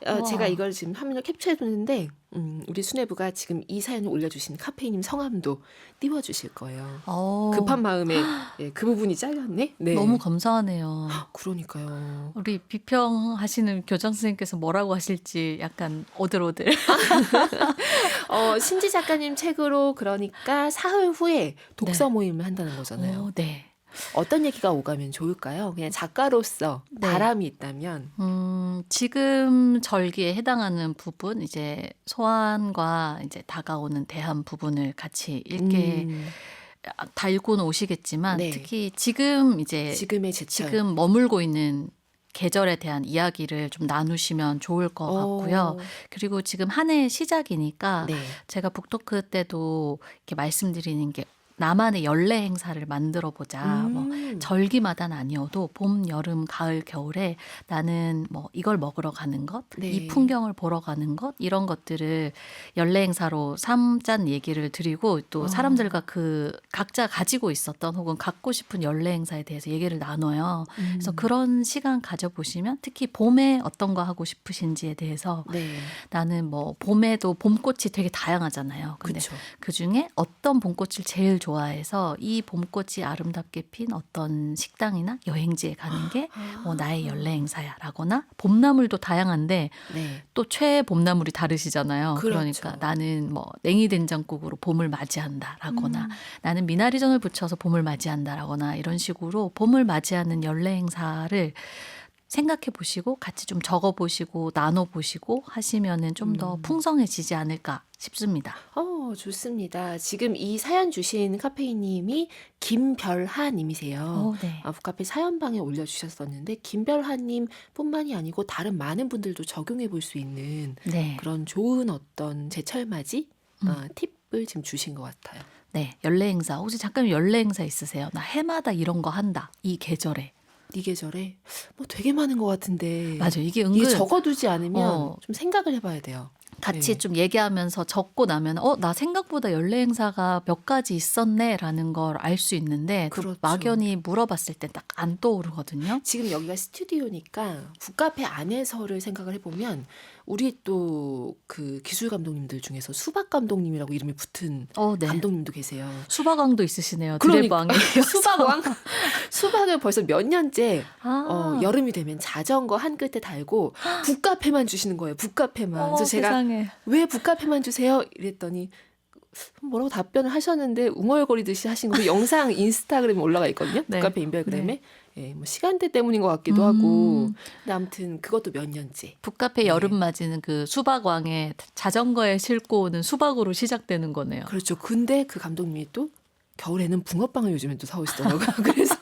제가 와. 이걸 지금 화면을 캡처해뒀는데 우리 수뇌부가 지금 이 사연을 올려주신 카페인님 성함도 띄워주실 거예요. 어, 급한 마음에 그 부분이 잘렸네? 너무 네. 감사하네요. 그러니까요. 우리 비평하시는 교장 선생님께서 뭐라고 하실지 약간 오들오들. 신지 작가님 책으로 그러니까 사흘 후에 독서 네. 모임을 한다는 거잖아요. 네. 어떤 얘기가 오가면 좋을까요? 그냥 작가로서 네. 바람이 있다면. 지금 절기에 해당하는 부분, 이제 소환과 이제 다가오는 대한 부분을 같이 읽게 음, 다 읽고는 오시겠지만 네. 특히 지금 이제 지금의 제철. 지금 머물고 있는 계절에 대한 이야기를 좀 나누시면 좋을 것 같고요. 그리고 지금 한 해의 시작이니까 네. 제가 북토크 때도 이렇게 말씀드리는 게 나만의 연례 행사를 만들어 보자. 뭐 절기마다는 아니어도 봄, 여름, 가을, 겨울에 나는 뭐 이걸 먹으러 가는 것, 네. 이 풍경을 보러 가는 것, 이런 것들을 연례 행사로 삼자는 얘기를 드리고 또 사람들과 그 각자 가지고 있었던 혹은 갖고 싶은 연례 행사에 대해서 얘기를 나눠요. 그래서 그런 시간 가져보시면 특히 봄에 어떤 거 하고 싶으신지에 대해서 네. 나는 뭐 봄에도 봄꽃이 되게 다양하잖아요. 근데 그쵸. 그중에 어떤 봄꽃을 제일 좋아해서 이 봄꽃이 아름답게 핀 어떤 식당이나 여행지에 가는 게 뭐 나의 연례 행사야 라거나 봄나물도 다양한데 네. 또 최애 봄나물이 다르시잖아요. 그렇죠. 그러니까 나는 뭐 냉이 된장국으로 봄을 맞이한다 라거나 나는 미나리전을 부쳐서 봄을 맞이한다 라거나 이런 식으로 봄을 맞이하는 연례 행사를 생각해 보시고 같이 좀 적어 보시고 나눠 보시고 하시면은 좀 더 풍성해지지 않을까 싶습니다. 좋습니다. 지금 이 사연 주신 카페인님이 김별하님이세요. 네. 북카페 사연방에 올려주셨었는데 김별하님 뿐만이 아니고 다른 많은 분들도 적용해 볼 수 있는 네. 그런 좋은 어떤 제철맞이 팁을 지금 주신 것 같아요. 네. 연례 행사. 혹시 잠깐 연례 행사 있으세요? 나 해마다 이런 거 한다. 이 계절에. 이 계절에 뭐 되게 많은 것 같은데 맞아요. 이게 이게 은근 적어두지 않으면 어. 좀 생각을 해봐야 돼요. 같이 네. 좀 얘기하면서 적고 나면 나 생각보다 연례 행사가 몇 가지 있었네라는 걸 알 수 있는데 또 그렇죠. 막연히 물어봤을 때 딱 안 떠오르거든요. 지금 여기가 스튜디오니까 북카페 안에서를 생각을 해보면 우리 또 그 기술 감독님들 중에서 수박 감독님이라고 이름이 붙은 네. 감독님도 계세요. 수박왕도 있으시네요. 그러니까 드래브왕에 수박왕 수박을 벌써 몇 년째 아. 여름이 되면 자전거 한 끝에 달고 북카페만 주시는 거예요. 북카페만. 그래서 제가 세상에. 왜 북카페만 주세요? 이랬더니 뭐라고 답변을 하셨는데 웅얼거리듯이 하신 거 영상 인스타그램에 올라가 있거든요. 네. 북카페 인별그램에. 뭐 시간대 때문인 것 같기도 하고. 근데 아무튼 그것도 몇 년째. 북카페 네. 여름 맞이는 그 수박왕에 자전거에 싣고 오는 수박으로 시작되는 거네요. 그렇죠. 근데 그 감독님이 또 겨울에는 붕어빵을 요즘에 또 사오시더라고요. 그래서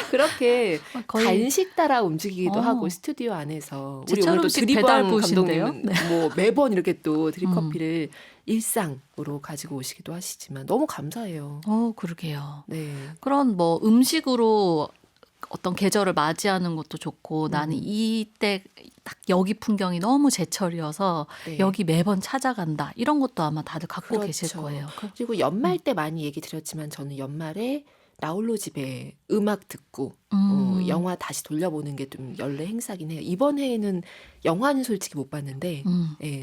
그렇게 거의 간식 따라 움직이기도 어. 하고 스튜디오 안에서 우리 제철 오늘도 음식 드리방 배달부신데요? 감독님은 뭐 매번 이렇게 또 드립커피를 일상으로 가지고 오시기도 하시지만 너무 감사해요. 그러게요. 네. 그런 뭐 음식으로 어떤 계절을 맞이하는 것도 좋고 나는 이때 딱 여기 풍경이 너무 제철이어서 네. 여기 매번 찾아간다. 이런 것도 아마 다들 갖고 그렇죠. 계실 거예요. 그리고 연말 때 많이 얘기 드렸지만 저는 연말에 나홀로 집에 음악 듣고 영화 다시 돌려보는 게 좀 연례 행사긴 해요. 이번 해에는 영화는 솔직히 못 봤는데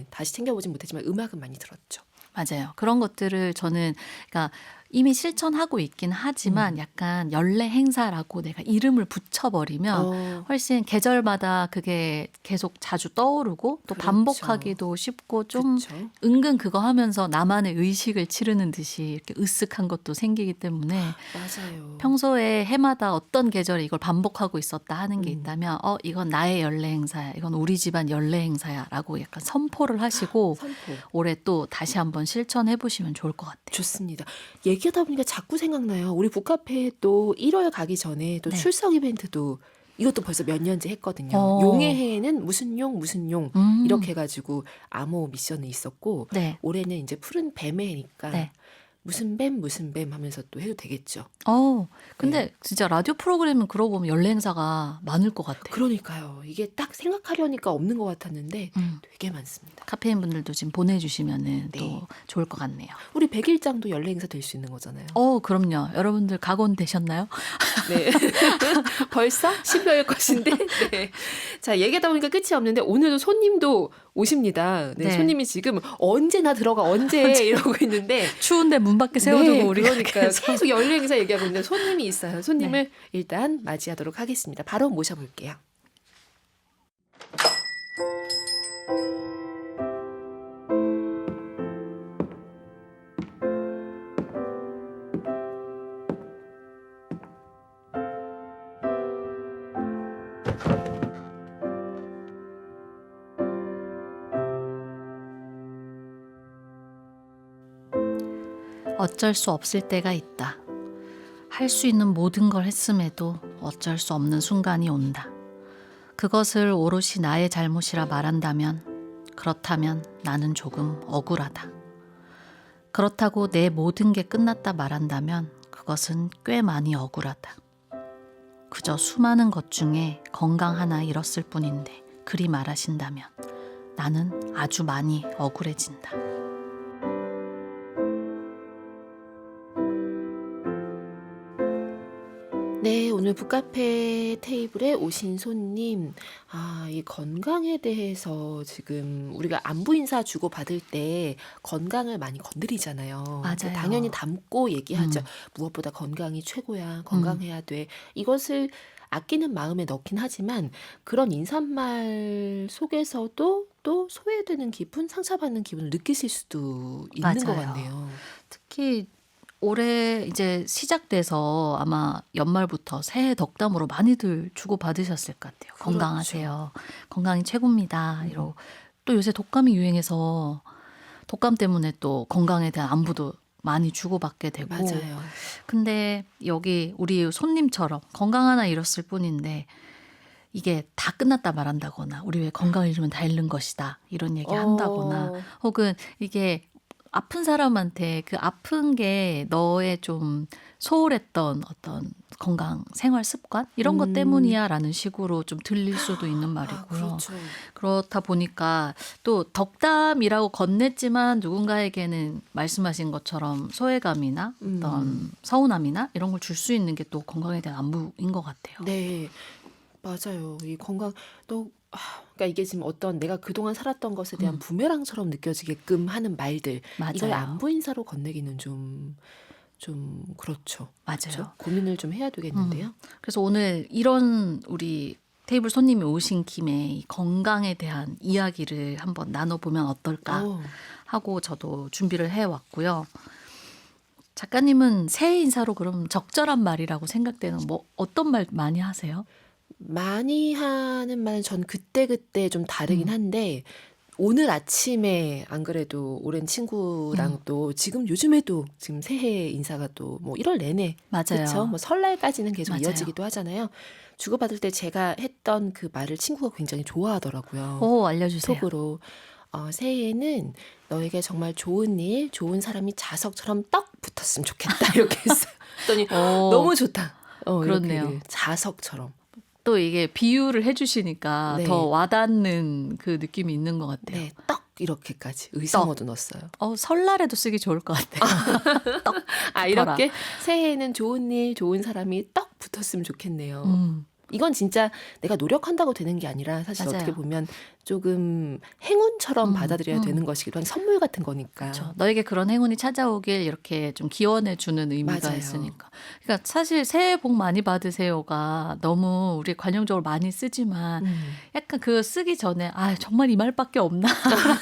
다시 챙겨보진 못했지만 음악은 많이 들었죠. 맞아요. 그런 것들을 저는 그러니까 이미 실천하고 있긴 하지만 약간 연례 행사라고 내가 이름을 붙여버리면 훨씬 계절마다 그게 계속 자주 떠오르고 또 그렇죠. 반복하기도 쉽고 좀 그렇죠. 은근 그거 하면서 나만의 의식을 치르는 듯이 이렇게 으쓱한 것도 생기기 때문에 맞아요. 평소에 해마다 어떤 계절에 이걸 반복하고 있었다 하는 게 있다면 이건 나의 연례 행사야. 이건 우리 집안 연례 행사야 라고 약간 선포를 하시고 선포. 올해 또 다시 한번 실천해 보시면 좋을 것 같아요. 좋습니다. 얘기하다 보니까 자꾸 생각나요. 우리 북카페 또 1월 가기 전에 또 네. 출석 이벤트도 이것도 벌써 몇 년째 했거든요. 용의 해에는 무슨 용 이렇게 해가지고 암호 미션이 있었고 네. 올해는 이제 푸른 뱀의 해니까 네. 무슨 뱀 하면서 또 해도 되겠죠. 근데 진짜 라디오 프로그램은 그러고 보면 연례 행사가 많을 것 같아요. 그러니까요. 이게 딱 생각하려니까 없는 것 같았는데 되게 많습니다. 카페인 분들도 지금 보내주시면은 네. 또 좋을 것 같네요. 우리 100일장도 연례 행사 될 수 있는 거잖아요. 그럼요. 여러분들 각오는 되셨나요? 네. 벌써 10여일 것인데. 네. 자, 얘기하다 보니까 끝이 없는데 오늘도 손님도 오십니다. 네, 네. 손님이 지금 언제나 들어가 언제 이러고 있는데 추운데 문 밖에 세워두고 네, 우리가 그러니까 계속 연례 행사 얘기하고 있는데 손님이 있어요. 손님을 일단 맞이하도록 하겠습니다. 바로 모셔볼게요. 어쩔 수 없을 때가 있다. 할 수 있는 모든 걸 했음에도 어쩔 수 없는 순간이 온다. 그것을 오롯이 나의 잘못이라 말한다면 그렇다면 나는 조금 억울하다. 그렇다고 내 모든 게 끝났다 말한다면 그것은 꽤 많이 억울하다. 그저 수많은 것 중에 건강 하나 잃었을 뿐인데 그리 말하신다면 나는 아주 많이 억울해진다. 네, 오늘 북카페 테이블에 오신 손님, 이 건강에 대해서 지금 우리가 안부 인사 주고 받을 때 건강을 많이 건드리잖아요. 맞아요. 당연히 담고 얘기하죠. 무엇보다 건강이 최고야. 건강해야 돼. 이것을 아끼는 마음에 넣긴 하지만 그런 인사말 속에서도 또 소외되는 기분, 상처받는 기분을 느끼실 수도 있는 것 맞아요. 같네요. 특히 올해 이제 시작돼서 아마 연말부터 새해 덕담으로 많이들 주고받으셨을 것 같아요. 그렇죠. 건강하세요. 건강이 최고입니다. 이러고 또 요새 독감이 유행해서 독감 때문에 또 건강에 대한 안부도 많이 주고받게 되고. 맞아요. 근데 여기 우리 손님처럼 건강 하나 잃었을 뿐인데 이게 다 끝났다 말한다거나 우리 왜 건강을 잃으면 다 잃는 것이다 이런 얘기 한다거나 혹은 이게 아픈 사람한테 그 아픈 게 너의 좀 소홀했던 어떤 건강 생활 습관 이런 것 때문이야 라는 식으로 좀 들릴 수도 있는 말이고요. 그렇죠. 그렇다 보니까 또 덕담이라고 건넸지만 누군가에게는 말씀하신 것처럼 소외감이나 어떤 서운함이나 이런 걸 줄 수 있는 게 또 건강에 대한 안부인 것 같아요. 네, 맞아요. 이 건강 또 그러니까 이게 지금 어떤 내가 그동안 살았던 것에 대한 부메랑처럼 느껴지게끔 하는 말들 이걸 맞아요. 안부 인사로 건네기는 좀 그렇죠. 맞아요. 그렇죠? 고민을 좀 해야 되겠는데요. 그래서 오늘 이런 우리 테이블 손님이 오신 김에 이 건강에 대한 이야기를 한번 나눠보면 어떨까 하고 저도 준비를 해왔고요. 작가님은 새해 인사로 그럼 적절한 말이라고 생각되는 뭐 어떤 말 많이 하세요? 많이 하는 말은 전 그때그때 좀 다르긴 한데 오늘 아침에 안 그래도 오랜 친구랑 또 지금 요즘에도 지금 새해 인사가 또 뭐 1월 내내 맞아요. 그렇죠. 뭐 설날까지는 계속 맞아요. 이어지기도 하잖아요. 주고받을 때 제가 했던 그 말을 친구가 굉장히 좋아하더라고요. 알려주세요. 톡으로 새해에는 너에게 정말 좋은 일, 좋은 사람이 자석처럼 떡 붙었으면 좋겠다 이렇게 했어요. 그랬더니 너무 좋다. 그렇네요. 이렇게 자석처럼. 또 이게 비유를 해주시니까 네. 더 와닿는 그 느낌이 있는 것 같아요. 네, 떡 이렇게까지 의성어도 넣었어요. 설날에도 쓰기 좋을 것 같아요. 떡 붙어라. 이렇게 새해에는 좋은 일, 좋은 사람이 떡 붙었으면 좋겠네요. 이건 진짜 내가 노력한다고 되는 게 아니라 사실 맞아요. 어떻게 보면 조금 행운처럼 받아들여야 되는 것이기도 한 선물 같은 거니까. 그렇죠. 너에게 그런 행운이 찾아오길 이렇게 좀 기원해 주는 의미가 맞아요. 있으니까. 그러니까 사실 새해 복 많이 받으세요가 너무 우리 관용적으로 많이 쓰지만 약간 그 쓰기 전에 정말 이 말밖에 없나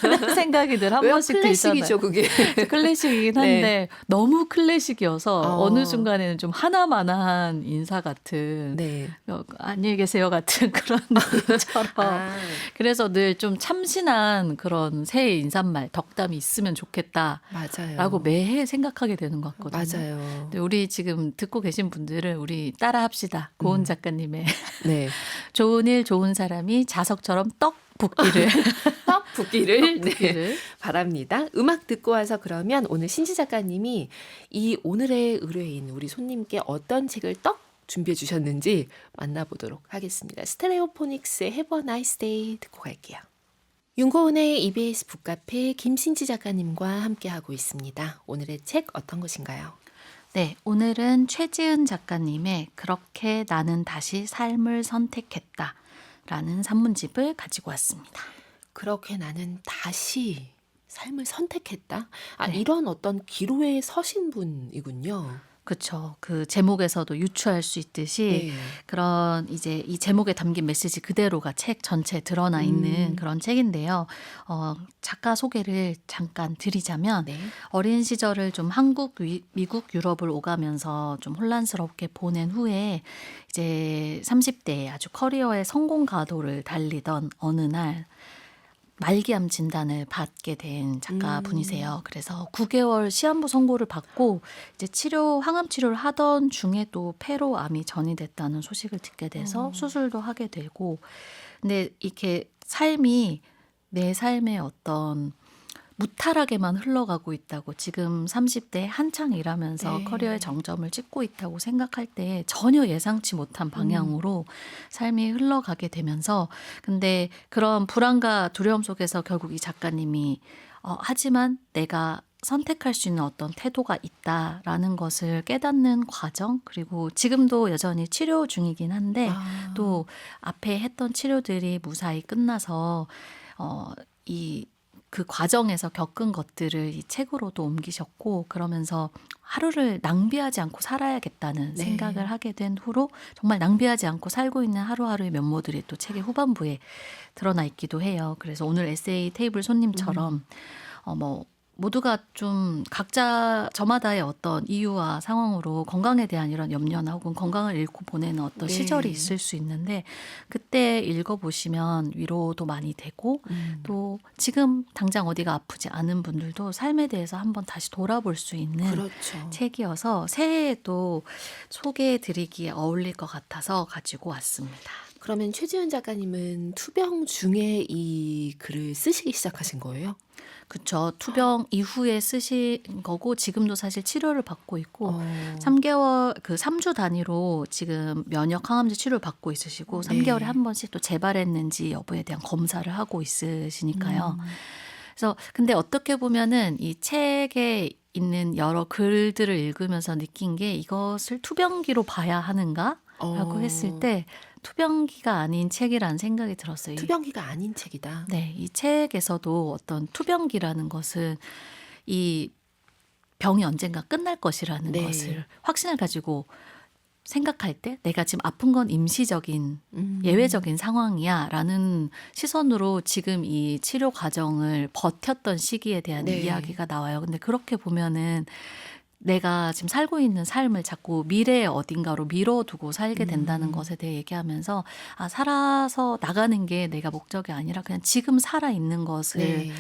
라는 생각이 늘 한 왜 번씩 클래식이죠, 그게. 클래식이긴 한데 네. 너무 클래식이어서 어느 순간에는 좀 하나만한 인사 같은 네. 안녕히 계세요 같은 그런 느낌처럼 그래서 늘 좀 참신한 그런 새해 인사말 덕담이 있으면 좋겠다라고 맞아요. 매해 생각하게 되는 것 같거든요. 맞아요. 근데 우리 지금 듣고 계신 분들은 우리 따라합시다. 고은 작가님의 네. 좋은 일 좋은 사람이 자석처럼 떡 붙기를 떡 붙기를 네, 붙기를. 바랍니다. 음악 듣고 와서 그러면 오늘 신지 작가님이 이 오늘의 의뢰인 우리 손님께 어떤 책을 떡 준비해 주셨는지 만나보도록 하겠습니다. 스테레오포닉스의 Have a Nice Day 듣고 갈게요. 윤고은의 EBS 북카페 김신지 작가님과 함께하고 있습니다. 오늘의 책 어떤 것인가요? 네, 오늘은 최지은 작가님의 그렇게 나는 다시 삶을 선택했다 라는 산문집을 가지고 왔습니다. 그렇게 나는 다시 삶을 선택했다? 네. 이런 어떤 기로에 서신 분이군요. 그렇죠. 그 제목에서도 유추할 수 있듯이 네. 그런 이제 이 제목에 담긴 메시지 그대로가 책 전체에 드러나 있는 그런 책인데요. 작가 소개를 잠깐 드리자면 네. 어린 시절을 좀 한국, 미국, 유럽을 오가면서 좀 혼란스럽게 보낸 후에 이제 30대에 아주 커리어의 성공 가도를 달리던 어느 날 말기암 진단을 받게 된 작가분이세요. 그래서 9개월 시한부 선고를 받고 이제 항암 치료를 하던 중에 또 폐로암이 전이됐다는 소식을 듣게 돼서 수술도 하게 되고, 근데 이렇게 삶이 내 삶의 어떤 무탈하게만 흘러가고 있다고, 지금 30대 한창 일하면서 네. 커리어의 정점을 찍고 있다고 생각할 때 전혀 예상치 못한 방향으로 삶이 흘러가게 되면서, 근데 그런 불안과 두려움 속에서 결국 이 작가님이 하지만 내가 선택할 수 있는 어떤 태도가 있다라는 것을 깨닫는 과정, 그리고 지금도 여전히 치료 중이긴 한데 또 앞에 했던 치료들이 무사히 끝나서 그 과정에서 겪은 것들을 이 책으로도 옮기셨고, 그러면서 하루를 낭비하지 않고 살아야겠다는 네. 생각을 하게 된 후로 정말 낭비하지 않고 살고 있는 하루하루의 면모들이 또 책의 후반부에 드러나 있기도 해요. 그래서 오늘 에세이 테이블 손님처럼 모두가 좀 각자 저마다의 어떤 이유와 상황으로 건강에 대한 이런 염려나 혹은 건강을 잃고 보내는 어떤 네. 시절이 있을 수 있는데, 그때 읽어보시면 위로도 많이 되고 또 지금 당장 어디가 아프지 않은 분들도 삶에 대해서 한번 다시 돌아볼 수 있는 그렇죠. 책이어서 새해에도 소개해드리기에 어울릴 것 같아서 가지고 왔습니다. 그러면 최지은 작가님은 투병 중에 이 글을 쓰시기 시작하신 거예요? 그쵸. 투병 이후에 쓰신 거고, 지금도 사실 치료를 받고 있고, 3주 단위로 지금 면역 항암제 치료를 받고 있으시고, 네. 3개월에 한 번씩 또 재발했는지 여부에 대한 검사를 하고 있으시니까요. 그래서 근데 어떻게 보면은 이 책에 있는 여러 글들을 읽으면서 느낀 게, 이것을 투병기로 봐야 하는가라고 했을 때 투병기가 아닌 책이라는 생각이 들었어요. 투병기가 아닌 책이다. 네, 이 책에서도 어떤 투병기라는 것은 이 병이 언젠가 끝날 것이라는 네. 것을 확신을 가지고 생각할 때, 내가 지금 아픈 건 임시적인 예외적인 상황이야 라는 시선으로 지금 이 치료 과정을 버텼던 시기에 대한 네. 이야기가 나와요. 근데 그렇게 보면은 내가 지금 살고 있는 삶을 자꾸 미래의 어딘가로 미뤄두고 살게 된다는 것에 대해 얘기하면서, 살아서 나가는 게 내가 목적이 아니라 그냥 지금 살아있는 것을 네.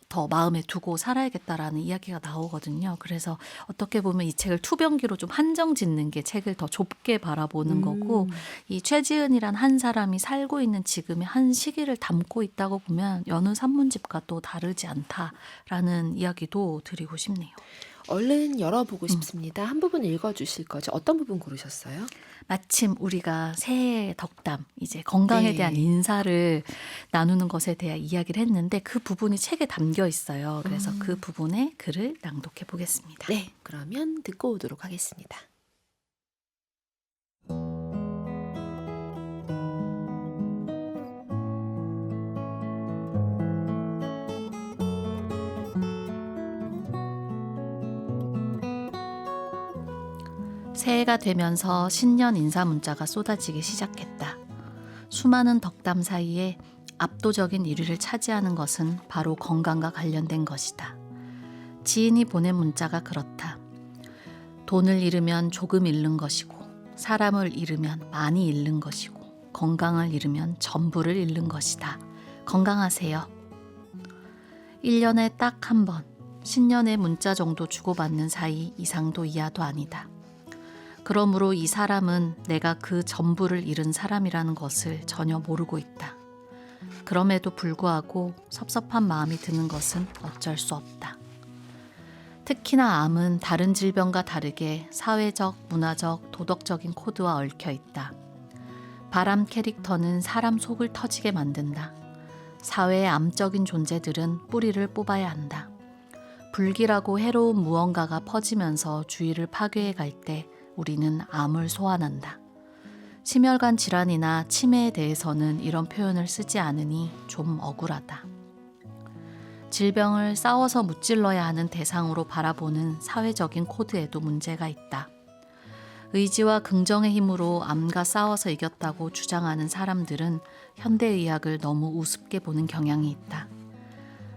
더 마음에 두고 살아야겠다라는 이야기가 나오거든요. 그래서 어떻게 보면 이 책을 투병기로 좀 한정 짓는 게 책을 더 좁게 바라보는 거고, 이 최지은이란 한 사람이 살고 있는 지금의 한 시기를 담고 있다고 보면 여느 산문집과 또 다르지 않다라는 이야기도 드리고 싶네요. 얼른 열어보고 싶습니다. 한 부분 읽어주실 거죠? 어떤 부분 고르셨어요? 마침 우리가 새해 덕담, 이제 건강에 네. 대한 인사를 나누는 것에 대한 이야기를 했는데, 그 부분이 책에 담겨 있어요. 그래서 그 부분의 글을 낭독해 보겠습니다. 네, 그러면 듣고 오도록 하겠습니다. 새해가 되면서 신년 인사 문자가 쏟아지기 시작했다. 수많은 덕담 사이에 압도적인 1위를 차지하는 것은 바로 건강과 관련된 것이다. 지인이 보낸 문자가 그렇다. 돈을 잃으면 조금 잃는 것이고, 사람을 잃으면 많이 잃는 것이고, 건강을 잃으면 전부를 잃는 것이다. 건강하세요. 1년에 딱 한 번, 신년에 문자 정도 주고받는 사이 이상도 이하도 아니다. 그러므로 이 사람은 내가 그 전부를 잃은 사람이라는 것을 전혀 모르고 있다. 그럼에도 불구하고 섭섭한 마음이 드는 것은 어쩔 수 없다. 특히나 암은 다른 질병과 다르게 사회적, 문화적, 도덕적인 코드와 얽혀 있다. 바람 캐릭터는 사람 속을 터지게 만든다. 사회의 암적인 존재들은 뿌리를 뽑아야 한다. 불길하고 해로운 무언가가 퍼지면서 주위를 파괴해 갈 때 우리는 암을 소환한다. 심혈관 질환이나 치매에 대해서는 이런 표현을 쓰지 않으니 좀 억울하다. 질병을 싸워서 무찔러야 하는 대상으로 바라보는 사회적인 코드에도 문제가 있다. 의지와 긍정의 힘으로 암과 싸워서 이겼다고 주장하는 사람들은 현대의학을 너무 우습게 보는 경향이 있다.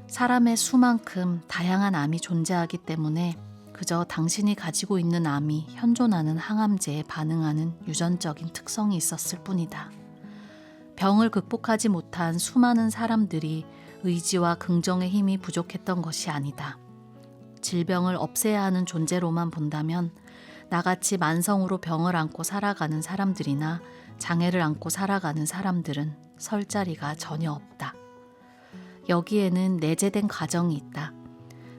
사람의 수만큼 다양한 암이 존재하기 때문에 그저 당신이 가지고 있는 암이 현존하는 항암제에 반응하는 유전적인 특성이 있었을 뿐이다. 병을 극복하지 못한 수많은 사람들이 의지와 긍정의 힘이 부족했던 것이 아니다. 질병을 없애야 하는 존재로만 본다면 나같이 만성으로 병을 안고 살아가는 사람들이나 장애를 안고 살아가는 사람들은 설 자리가 전혀 없다. 여기에는 내재된 가정이 있다.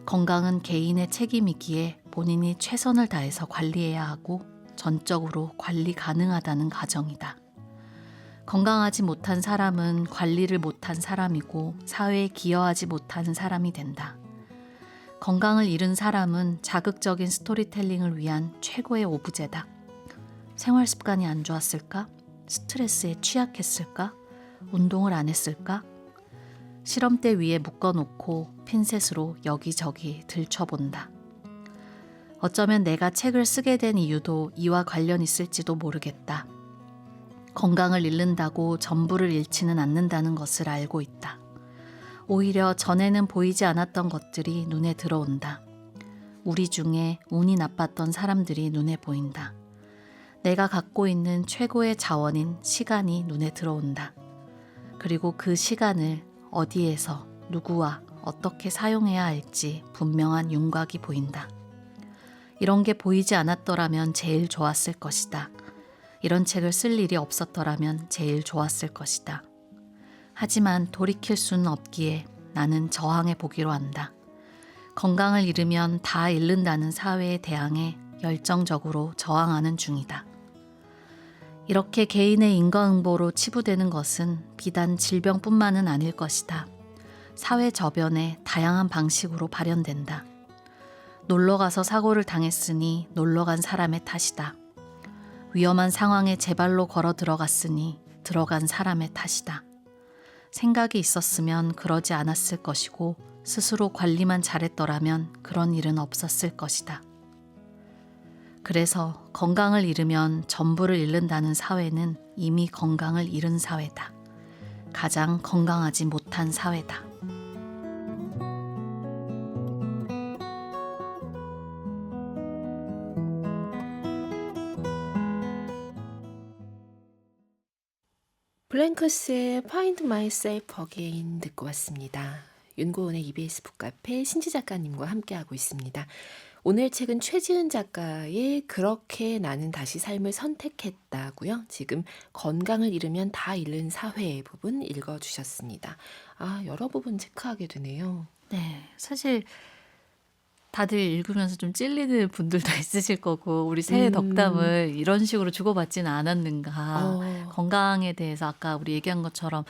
건강은 개인의 책임이기에 본인이 최선을 다해서 관리해야 하고 전적으로 관리 가능하다는 가정이다. 건강하지 못한 사람은 관리를 못한 사람이고 사회에 기여하지 못하는 사람이 된다. 건강을 잃은 사람은 자극적인 스토리텔링을 위한 최고의 오브제다. 생활 습관이 안 좋았을까? 스트레스에 취약했을까? 운동을 안 했을까? 실험대 위에 묶어놓고 핀셋으로 여기저기 들춰본다. 어쩌면 내가 책을 쓰게 된 이유도 이와 관련 있을지도 모르겠다. 건강을 잃는다고 전부를 잃지는 않는다는 것을 알고 있다. 오히려 전에는 보이지 않았던 것들이 눈에 들어온다. 우리 중에 운이 나빴던 사람들이 눈에 보인다. 내가 갖고 있는 최고의 자원인 시간이 눈에 들어온다. 그리고 그 시간을 어디에서 누구와 어떻게 사용해야 할지 분명한 윤곽이 보인다. 이런 게 보이지 않았더라면 제일 좋았을 것이다. 이런 책을 쓸 일이 없었더라면 제일 좋았을 것이다. 하지만 돌이킬 수는 없기에 나는 저항해 보기로 한다. 건강을 잃으면 다 잃는다는 사회에 대항해 열정적으로 저항하는 중이다. 이렇게 개인의 인과응보로 치부되는 것은 비단 질병뿐만은 아닐 것이다. 사회 저변에 다양한 방식으로 발현된다. 놀러가서 사고를 당했으니 놀러간 사람의 탓이다. 위험한 상황에 제 발로 걸어 들어갔으니 들어간 사람의 탓이다. 생각이 있었으면 그러지 않았을 것이고 스스로 관리만 잘했더라면 그런 일은 없었을 것이다. 그래서 건강을 잃으면 전부를 잃는다는 사회는 이미 건강을 잃은 사회다. 가장 건강하지 못한 사회다. 블랭크스의 Find Myself Again 듣고 왔습니다. 윤고은의 EBS 북카페 신지 작가님과 함께하고 있습니다. 오늘 책은 최지은 작가의 그렇게 나는 다시 삶을 선택했다고요. 지금 건강을 잃으면 다 잃는 사회 부분 읽어주셨습니다. 여러 부분 체크하게 되네요. 네, 사실 다들 읽으면서 좀 찔리는 분들도 있으실 거고 우리 새해 덕담을 이런 식으로 주고받지는 않았는가. 건강에 대해서 아까 우리 얘기한 것처럼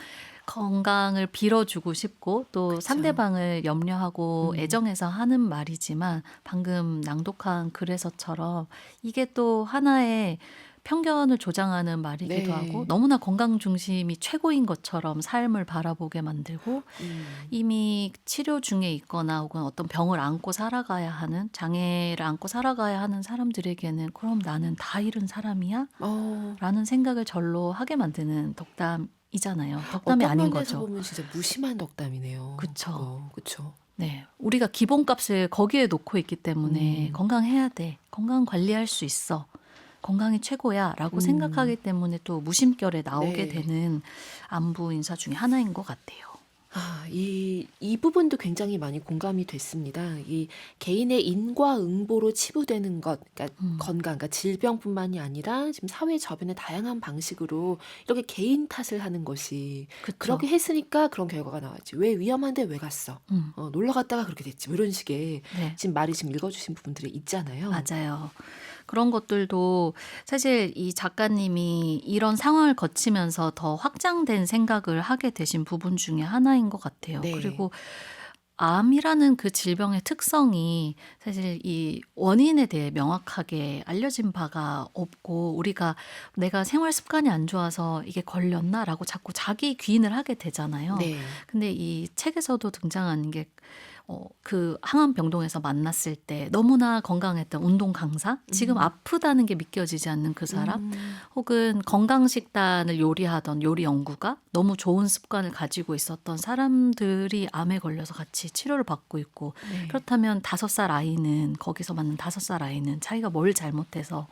건강을 빌어주고 싶고 또 그쵸. 상대방을 염려하고 애정해서 하는 말이지만 방금 낭독한 글에서처럼 이게 또 하나의 편견을 조장하는 말이기도 네. 하고 너무나 건강 중심이 최고인 것처럼 삶을 바라보게 만들고 이미 치료 중에 있거나 혹은 어떤 병을 안고 살아가야 하는 장애를 안고 살아가야 하는 사람들에게는 그럼 나는 다 잃은 사람이야? 라는 생각을 절로 하게 만드는 덕담이잖아요. 덕담이 아닌 어떤 거죠. 면에서 보면 진짜 무심한 덕담이네요. 그쵸. 그쵸. 네, 우리가 기본값을 거기에 놓고 있기 때문에 건강해야 돼. 건강 관리할 수 있어. 건강이 최고야 라고 생각하기 때문에 또 무심결에 나오게 네. 되는 안부 인사 중에 하나인 것 같아요. 이 부분도 굉장히 많이 공감이 됐습니다. 이 개인의 인과응보로 치부되는 것, 그러니까 음. 건강, 그러니까 질병뿐만이 아니라 지금 사회 저변의 다양한 방식으로 이렇게 개인 탓을 하는 것이 그쵸. 그렇게 했으니까 그런 결과가 나왔지. 왜 위험한데 왜 갔어? 음. 놀러 갔다가 그렇게 됐지. 뭐 이런 식의 네. 지금 말이 지금 읽어주신 부분들이 있잖아요. 맞아요. 그런 것들도 사실 이 작가님이 이런 상황을 거치면서 더 확장된 생각을 하게 되신 부분 중에 하나인 것 같아요. 네. 그리고 암이라는 그 질병의 특성이 사실 이 원인에 대해 명확하게 알려진 바가 없고 우리가 내가 생활 습관이 안 좋아서 이게 걸렸나라고 자꾸 자기 귀인을 하게 되잖아요. 네. 근데 이 책에서도 등장하는 게 그 항암병동에서 만났을 때 너무나 건강했던 운동 강사, 지금 아프다는 게 믿겨지지 않는 그 사람, 혹은 건강식단을 요리하던 요리 연구가 너무 좋은 습관을 가지고 있었던 사람들이 암에 걸려서 같이 치료를 받고 있고, 네. 그렇다면 5살 아이는, 거기서 만난 5살 아이는 자기가 뭘 잘못해서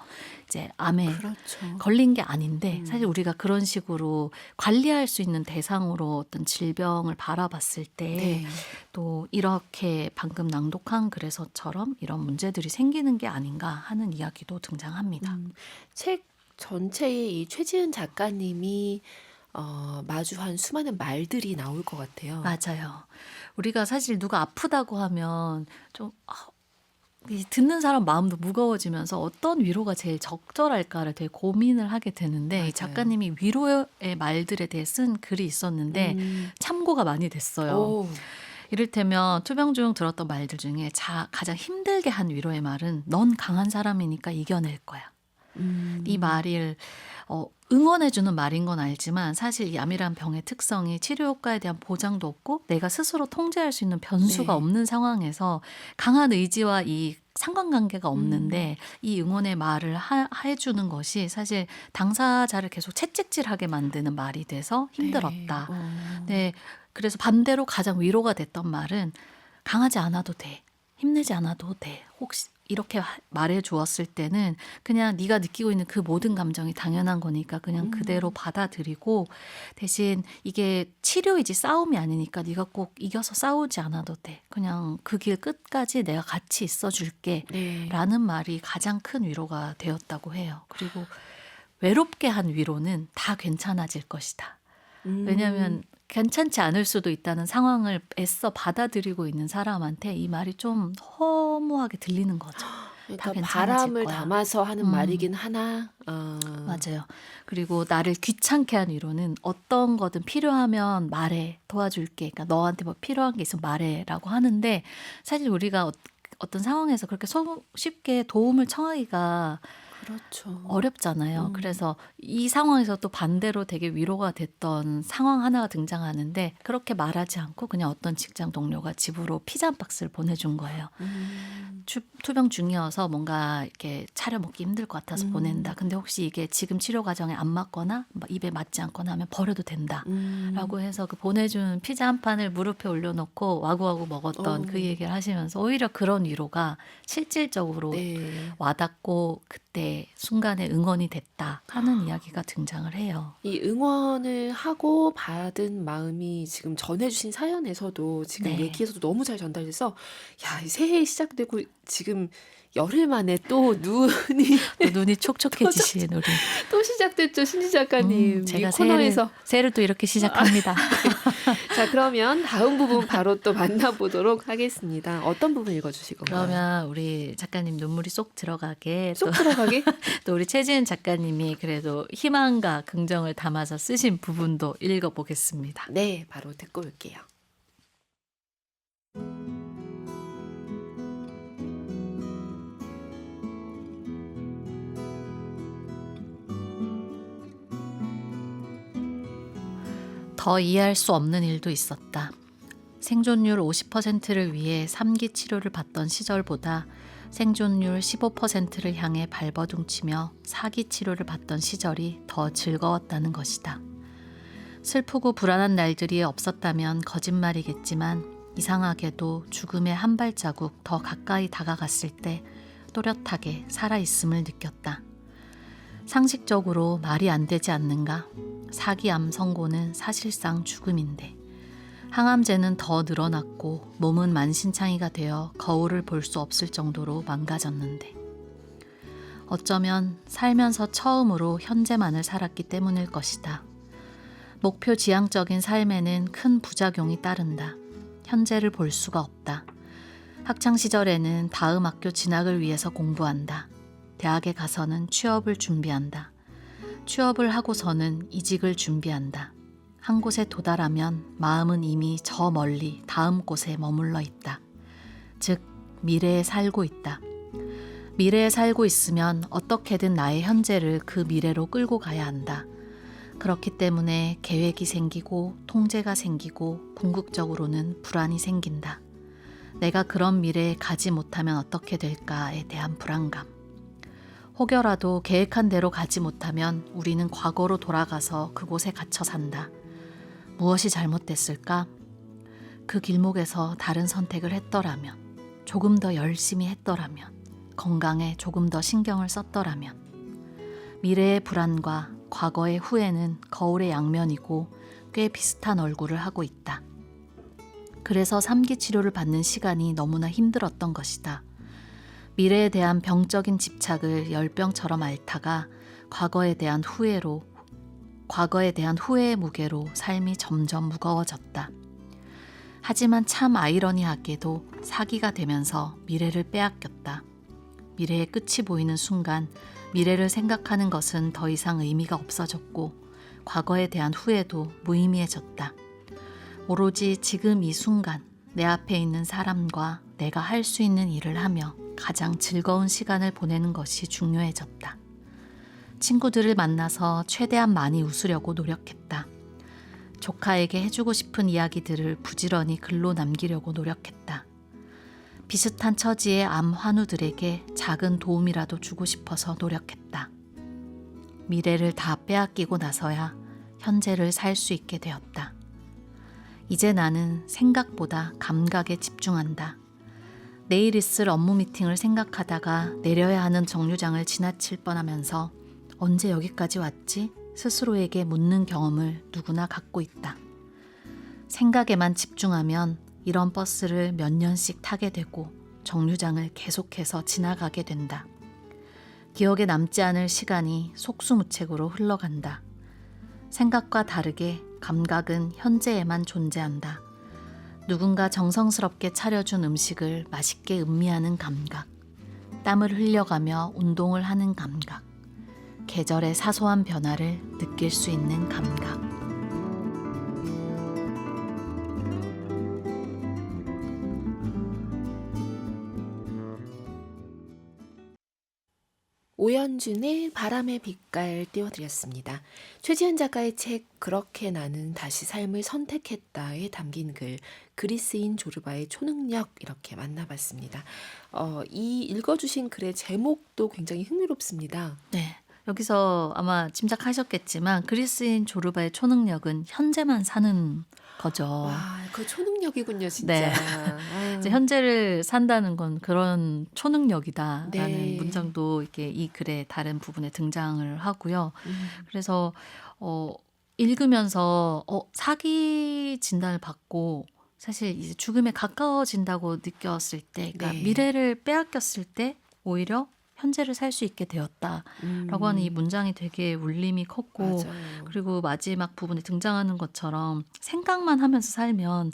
이제 암에 그렇죠. 걸린 게 아닌데, 사실 우리가 그런 식으로 관리할 수 있는 대상으로 어떤 질병을 바라봤을 때 네. 또 이렇게 방금 낭독한 글에서처럼 이런 문제들이 생기는 게 아닌가 하는 이야기도 등장합니다. 책 전체에 이 최지은 작가님이 마주한 수많은 말들이 나올 것 같아요. 맞아요. 우리가 사실 누가 아프다고 하면 좀 이 듣는 사람 마음도 무거워지면서 어떤 위로가 제일 적절할까를 되게 고민을 하게 되는데, 이 맞아요. 작가님이 위로의 말들에 대해 쓴 글이 있었는데 참고가 많이 됐어요. 오, 이를테면 투병 중 들었던 말들 중에 가장 힘들게 한 위로의 말은 넌 강한 사람이니까 이겨낼 거야. 이 말을 응원해주는 말인 건 알지만 사실 이 암이란 병의 특성이 치료 효과에 대한 보장도 없고 내가 스스로 통제할 수 있는 변수가 네. 없는 상황에서 강한 의지와 이 상관관계가 없는데 이 응원의 말을 해주는 것이 사실 당사자를 계속 채찍질하게 만드는 말이 돼서 힘들었다. 네, 그래서 반대로 가장 위로가 됐던 말은 강하지 않아도 돼. 힘내지 않아도 돼. 혹시 이렇게 말해 주었을 때는 그냥 네가 느끼고 있는 그 모든 감정이 당연한 거니까 그냥 그대로 받아들이고, 대신 이게 치료이지 싸움이 아니니까 네가 꼭 이겨서 싸우지 않아도 돼. 그냥 그 길 끝까지 내가 같이 있어 줄게. 네. 라는 말이 가장 큰 위로가 되었다고 해요. 그리고 외롭게 한 위로는 다 괜찮아질 것이다. 왜냐하면 괜찮지 않을 수도 있다는 상황을 애써 받아들이고 있는 사람한테 이 말이 좀 허무하게 들리는 거죠. 그러니까 괜찮아질 바람을 거야. 담아서 하는 말이긴 하나. 맞아요. 그리고 나를 귀찮게 한 위로는 어떤 거든 필요하면 말해, 도와줄게. 그러니까 너한테 뭐 필요한 게 있으면 말해라고 하는데, 사실 우리가 어떤 상황에서 그렇게 쉽게 도움을 청하기가 그렇죠. 어렵잖아요. 그래서 이 상황에서 또 반대로 되게 위로가 됐던 상황 하나가 등장하는데, 그렇게 말하지 않고 그냥 어떤 직장 동료가 집으로 피자 한 박스를 보내준 거예요. 투병 중이어서 뭔가 이렇게 차려 먹기 힘들 것 같아서 보낸다. 근데 혹시 이게 지금 치료 과정에 안 맞거나 입에 맞지 않거나 하면 버려도 된다. 라고 해서 그 보내준 피자 한 판을 무릎에 올려놓고 와구와구 먹었던 그 얘기를 하시면서 오히려 그런 위로가 실질적으로 네. 와닿고 그때 순간에 응원이 됐다 하는 이야기가 등장을 해요. 이 응원을 하고 받은 마음이 지금 전해주신 사연에서도 지금 네. 얘기에서도 너무 잘 전달돼서 이 새해 시작되고 지금 열흘 만에 또 눈이 또 눈이 촉촉해지신 우리. 또 시작됐죠, 신지 작가님. 이 제가 코너에서. 새해를 또 이렇게 시작합니다. 자, 그러면 다음 부분 바로 또 만나보도록 하겠습니다. 어떤 부분 읽어주실 건가요? 그러면 우리 작가님 눈물이 쏙 들어가게 쏙 들어가게? 또 우리 최지은 작가님이 그래도 희망과 긍정을 담아서 쓰신 부분도 읽어보겠습니다. 네, 바로 듣고 올게요. 더 이해할 수 없는 일도 있었다. 생존율 50%를 위해 3기 치료를 받던 시절보다 생존율 15%를 향해 발버둥치며 4기 치료를 받던 시절이 더 즐거웠다는 것이다. 슬프고 불안한 날들이 없었다면 거짓말이겠지만 이상하게도 죽음의 한 발자국 더 가까이 다가갔을 때 또렷하게 살아있음을 느꼈다. 상식적으로 말이 안 되지 않는가? 4기 암 선고는 사실상 죽음인데 항암제는 더 늘어났고 몸은 만신창이가 되어 거울을 볼 수 없을 정도로 망가졌는데 어쩌면 살면서 처음으로 현재만을 살았기 때문일 것이다. 목표 지향적인 삶에는 큰 부작용이 따른다. 현재를 볼 수가 없다. 학창시절에는 다음 학교 진학을 위해서 공부한다. 대학에 가서는 취업을 준비한다. 취업을 하고서는 이직을 준비한다. 한 곳에 도달하면 마음은 이미 저 멀리 다음 곳에 머물러 있다. 즉, 미래에 살고 있다. 미래에 살고 있으면 어떻게든 나의 현재를 그 미래로 끌고 가야 한다. 그렇기 때문에 계획이 생기고 통제가 생기고 궁극적으로는 불안이 생긴다. 내가 그런 미래에 가지 못하면 어떻게 될까에 대한 불안감. 혹여라도 계획한 대로 가지 못하면 우리는 과거로 돌아가서 그곳에 갇혀 산다. 무엇이 잘못됐을까? 그 길목에서 다른 선택을 했더라면, 조금 더 열심히 했더라면, 건강에 조금 더 신경을 썼더라면. 미래의 불안과 과거의 후회는 거울의 양면이고 꽤 비슷한 얼굴을 하고 있다. 그래서 3기 치료를 받는 시간이 너무나 힘들었던 것이다. 미래에 대한 병적인 집착을 열병처럼 앓다가 과거에 대한 후회의 무게로 삶이 점점 무거워졌다. 하지만 참 아이러니하게도 사기가 되면서 미래를 빼앗겼다. 미래의 끝이 보이는 순간 미래를 생각하는 것은 더 이상 의미가 없어졌고 과거에 대한 후회도 무의미해졌다. 오로지 지금 이 순간 내 앞에 있는 사람과 내가 할 수 있는 일을 하며 가장 즐거운 시간을 보내는 것이 중요해졌다. 친구들을 만나서 최대한 많이 웃으려고 노력했다. 조카에게 해주고 싶은 이야기들을 부지런히 글로 남기려고 노력했다. 비슷한 처지의 암 환우들에게 작은 도움이라도 주고 싶어서 노력했다. 미래를 다 빼앗기고 나서야 현재를 살 수 있게 되었다. 이제 나는 생각보다 감각에 집중한다. 내일 있을 업무 미팅을 생각하다가 내려야 하는 정류장을 지나칠 뻔하면서 언제 여기까지 왔지? 스스로에게 묻는 경험을 누구나 갖고 있다. 생각에만 집중하면 이런 버스를 몇 년씩 타게 되고 정류장을 계속해서 지나가게 된다. 기억에 남지 않을 시간이 속수무책으로 흘러간다. 생각과 다르게 감각은 현재에만 존재한다. 누군가 정성스럽게 차려준 음식을 맛있게 음미하는 감각, 땀을 흘려가며 운동을 하는 감각, 계절의 사소한 변화를 느낄 수 있는 감각. 오연준의 바람의 빛깔 띄워드렸습니다. 최지은 작가의 책 그렇게 나는 다시 삶을 선택했다에 담긴 글 그리스인 조르바의 초능력 이렇게 만나봤습니다. 이 읽어주신 글의 제목도 굉장히 흥미롭습니다. 네, 여기서 아마 짐작하셨겠지만 그리스인 조르바의 초능력은 현재만 사는 거죠. 와, 그 초능력이군요, 진짜. 네. 이제 현재를 산다는 건 그런 초능력이다라는 네. 문장도 이렇게 이 글의 다른 부분에 등장을 하고요. 그래서 읽으면서 사기 진단을 받고 사실 이제 죽음에 가까워진다고 느꼈을 때, 그러니까 네. 미래를 빼앗겼을 때 오히려 현재를 살 수 있게 되었다라고 하는 이 문장이 되게 울림이 컸고, 맞아요. 그리고 마지막 부분에 등장하는 것처럼 생각만 하면서 살면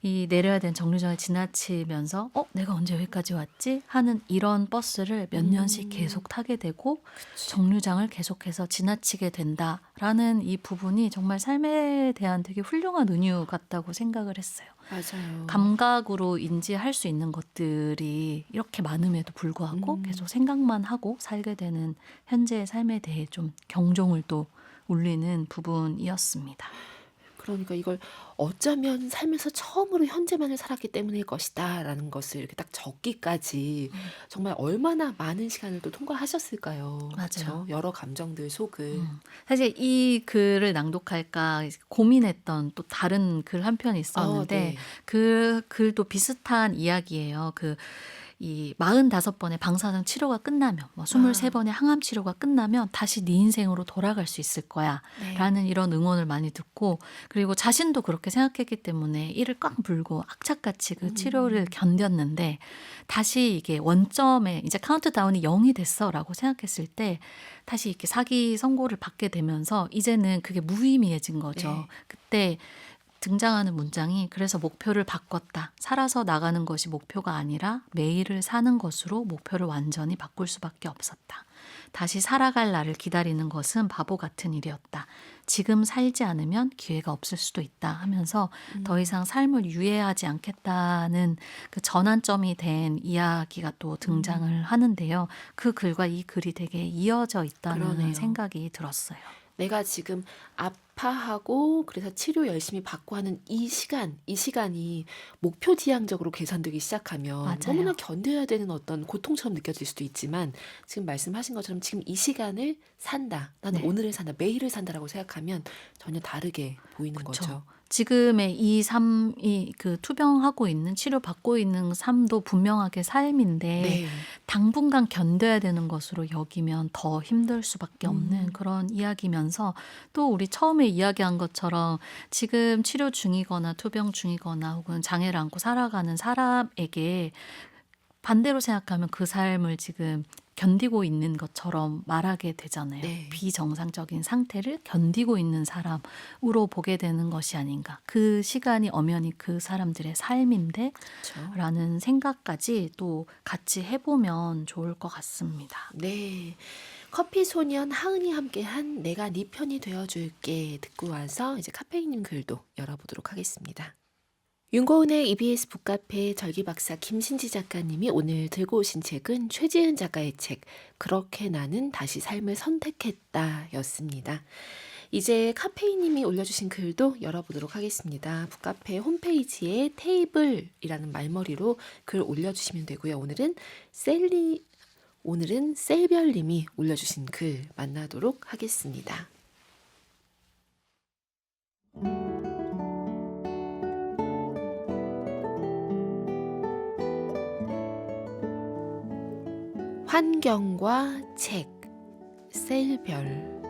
이 내려야 되는 정류장을 지나치면서 내가 언제 여기까지 왔지? 하는 이런 버스를 몇 년씩 계속 타게 되고 그치. 정류장을 계속해서 지나치게 된다라는 이 부분이 정말 삶에 대한 되게 훌륭한 은유 같다고 생각을 했어요. 맞아요. 감각으로 인지할 수 있는 것들이 이렇게 많음에도 불구하고 계속 생각만 하고 살게 되는 현재의 삶에 대해 좀 경종을 또 울리는 부분이었습니다. 그러니까 이걸 어쩌면 살면서 처음으로 현재만을 살았기 때문일 것이다 라는 것을 이렇게 딱 적기까지 정말 얼마나 많은 시간을 또 통과하셨을까요? 맞아요. 그쵸? 여러 감정들 속을. 사실 이 글을 낭독할까 고민했던 또 다른 글 한 편이 있었는데 네. 그 글도 비슷한 이야기예요. 이 45번의 방사능 치료가 끝나면 뭐 23번의 항암 치료가 끝나면 다시 네 인생으로 돌아갈 수 있을 거야 네. 라는 이런 응원을 많이 듣고, 그리고 자신도 그렇게 생각했기 때문에 이를 꽉 물고 악착같이 그 치료를 견뎠는데, 다시 이게 원점에 이제 카운트다운이 0이 됐어 라고 생각했을 때 다시 이렇게 사기 선고를 받게 되면서 이제는 그게 무의미해진 거죠. 네. 그때 등장하는 문장이 그래서 목표를 바꿨다. 살아서 나가는 것이 목표가 아니라 매일을 사는 것으로 목표를 완전히 바꿀 수밖에 없었다. 다시 살아갈 날을 기다리는 것은 바보 같은 일이었다. 지금 살지 않으면 기회가 없을 수도 있다 하면서 더 이상 삶을 유예하지 않겠다는 그 전환점이 된 이야기가 또 등장을 하는데요. 그 글과 이 글이 되게 이어져 있다는 그러네요. 생각이 들었어요. 내가 지금 아파하고 그래서 치료 열심히 받고 하는 이 시간이 목표 지향적으로 계산되기 시작하면 맞아요. 너무나 견뎌야 되는 어떤 고통처럼 느껴질 수도 있지만, 지금 말씀하신 것처럼 지금 이 시간을 산다, 나는 네. 오늘을 산다, 매일을 산다라고 생각하면 전혀 다르게 보이는 그쵸. 거죠. 지금의 이 삶이 그 투병하고 있는 치료받고 있는 삶도 분명하게 삶인데 네. 당분간 견뎌야 되는 것으로 여기면 더 힘들 수밖에 없는 그런 이야기면서, 또 우리 처음에 이야기한 것처럼 지금 치료 중이거나 투병 중이거나 혹은 장애를 안고 살아가는 사람에게 반대로 생각하면 그 삶을 지금 견디고 있는 것처럼 말하게 되잖아요. 네. 비정상적인 상태를 견디고 있는 사람으로 보게 되는 것이 아닌가. 그 시간이 엄연히 그 사람들의 삶인데 그렇죠. 라는 생각까지 또 같이 해보면 좋을 것 같습니다. 네. 커피 소년 하은이 함께한 내가 네 편이 되어줄게 듣고 와서 이제 카페인님 글도 열어보도록 하겠습니다. 윤고은의 EBS 북카페 절기박사 김신지 작가님이 오늘 들고 오신 책은 최지은 작가의 책 그렇게 나는 다시 삶을 선택했다 였습니다. 이제 카페인님이 올려주신 글도 열어보도록 하겠습니다. 북카페 홈페이지에 테이블이라는 말머리로 글 올려주시면 되고요. 오늘은 셀별님이 올려주신 글 만나도록 하겠습니다. 환경과 책, 셀별.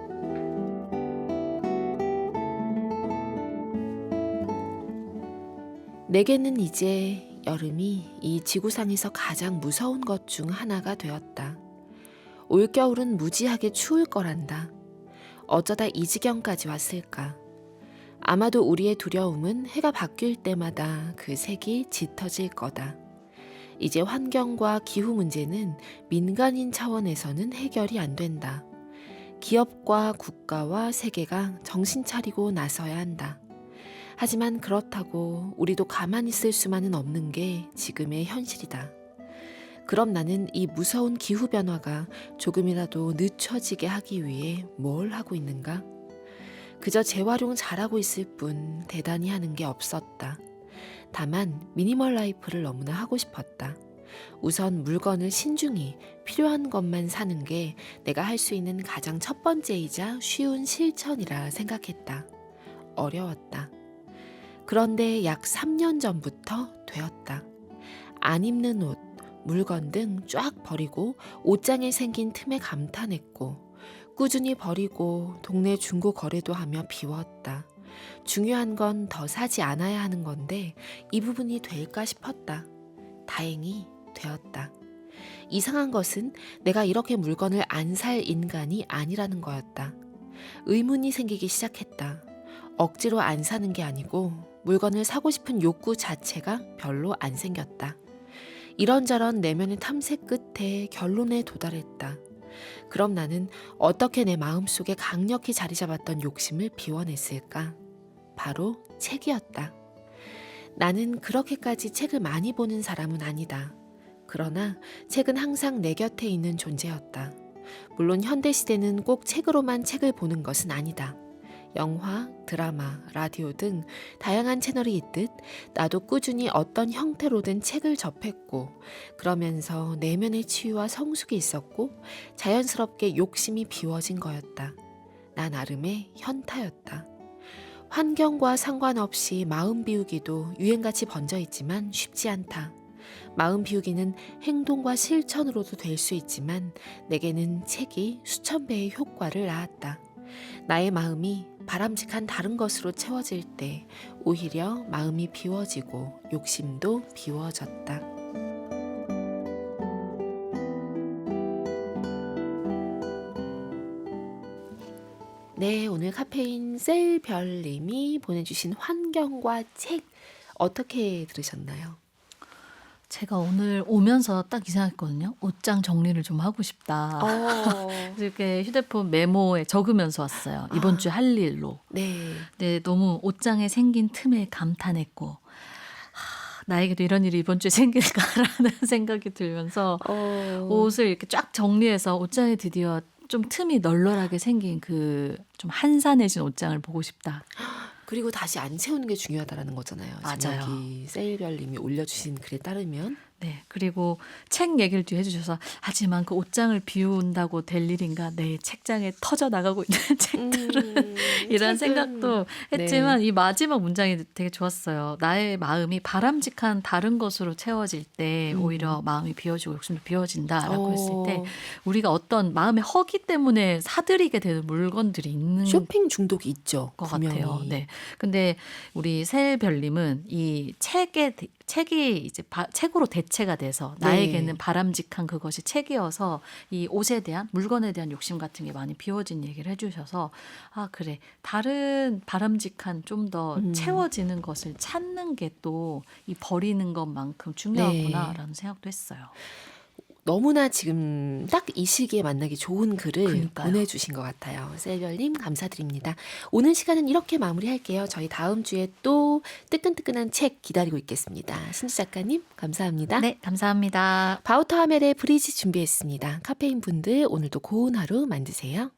내게는 이제 여름이 이 지구상에서 가장 무서운 것 중 하나가 되었다. 올겨울은 무지하게 추울 거란다. 어쩌다 이 지경까지 왔을까? 아마도 우리의 두려움은 해가 바뀔 때마다 그 색이 짙어질 거다. 이제 환경과 기후 문제는 민간인 차원에서는 해결이 안 된다. 기업과 국가와 세계가 정신 차리고 나서야 한다. 하지만 그렇다고 우리도 가만히 있을 수만은 없는 게 지금의 현실이다. 그럼 나는 이 무서운 기후변화가 조금이라도 늦춰지게 하기 위해 뭘 하고 있는가? 그저 재활용 잘하고 있을 뿐 대단히 하는 게 없었다. 다만 미니멀 라이프를 너무나 하고 싶었다. 우선 물건을 신중히 필요한 것만 사는 게 내가 할 수 있는 가장 첫 번째이자 쉬운 실천이라 생각했다. 어려웠다. 그런데 약 3년 전부터 되었다. 안 입는 옷, 물건 등 쫙 버리고 옷장에 생긴 틈에 감탄했고, 꾸준히 버리고 동네 중고 거래도 하며 비웠다. 중요한 건 더 사지 않아야 하는 건데 이 부분이 될까 싶었다. 다행히 되었다. 이상한 것은 내가 이렇게 물건을 안 살 인간이 아니라는 거였다. 의문이 생기기 시작했다. 억지로 안 사는 게 아니고 물건을 사고 싶은 욕구 자체가 별로 안 생겼다. 이런저런 내면의 탐색 끝에 결론에 도달했다. 그럼 나는 어떻게 내 마음속에 강력히 자리 잡았던 욕심을 비워냈을까? 바로 책이었다. 나는 그렇게까지 책을 많이 보는 사람은 아니다. 그러나 책은 항상 내 곁에 있는 존재였다. 물론 현대시대는 꼭 책으로만 책을 보는 것은 아니다. 영화, 드라마, 라디오 등 다양한 채널이 있듯 나도 꾸준히 어떤 형태로든 책을 접했고, 그러면서 내면의 치유와 성숙이 있었고 자연스럽게 욕심이 비워진 거였다. 나 나름의 현타였다. 환경과 상관없이 마음 비우기도 유행같이 번져 있지만 쉽지 않다. 마음 비우기는 행동과 실천으로도 될 수 있지만 내게는 책이 수천 배의 효과를 낳았다. 나의 마음이 바람직한 다른 것으로 채워질 때 오히려 마음이 비워지고 욕심도 비워졌다. 네, 오늘 카페인 셀별님이 보내주신 환경과 책 어떻게 들으셨나요? 제가 오늘 오면서 딱 이 생각했거든요. 옷장 정리를 좀 하고 싶다. 그래서 이렇게 휴대폰 메모에 적으면서 왔어요. 이번 아. 주 할 일로. 네. 네, 너무 옷장에 생긴 틈에 감탄했고 나에게도 이런 일이 이번 주에 생길까라는 생각이 들면서 옷을 이렇게 쫙 정리해서 옷장에 드디어 좀 틈이 널널하게 생긴 그 좀 한산해진 옷장을 보고 싶다. 그리고 다시 안 채우는 게 중요하다라는 거잖아요. 지금 맞아요. 여기 셀별님이 올려주신 글에 따르면. 네, 그리고 책 얘기를 또 해주셔서 하지만 그 옷장을 비운다고 될 일인가 내 책장에 터져 나가고 있는 책들은 이런 책은- 생각도 했지만 이 마지막 문장이 되게 좋았어요. 나의 마음이 바람직한 다른 것으로 채워질 때 오히려 마음이 비워지고 욕심도 비워진다라고 했을 때 우리가 어떤 마음의 허기 때문에 사들이게 되는 물건들이 있는 쇼핑 중독이 있죠. 것 분명히. 같아요. 네. 근데 우리 셀별님은 이 책이 이제 책으로 대체가 돼서 네. 나에게는 바람직한 그것이 책이어서 이 옷에 대한 물건에 대한 욕심 같은 게 많이 비워진 얘기를 해주셔서 아 그래 다른 바람직한 좀 더 채워지는 것을 찾는 게 또 이 버리는 것만큼 중요하구나라는 생각도 했어요. 너무나 지금 딱 이 시기에 만나기 좋은 글을 그러니까요. 보내주신 것 같아요. 셀별님 감사드립니다. 오늘 시간은 이렇게 마무리할게요. 저희 다음 주에 또 뜨끈뜨끈한 책 기다리고 있겠습니다. 신지 작가님 감사합니다. 네, 감사합니다. 바우터 하멜의 브리지 준비했습니다. 카페인 분들 오늘도 고운 하루 만드세요.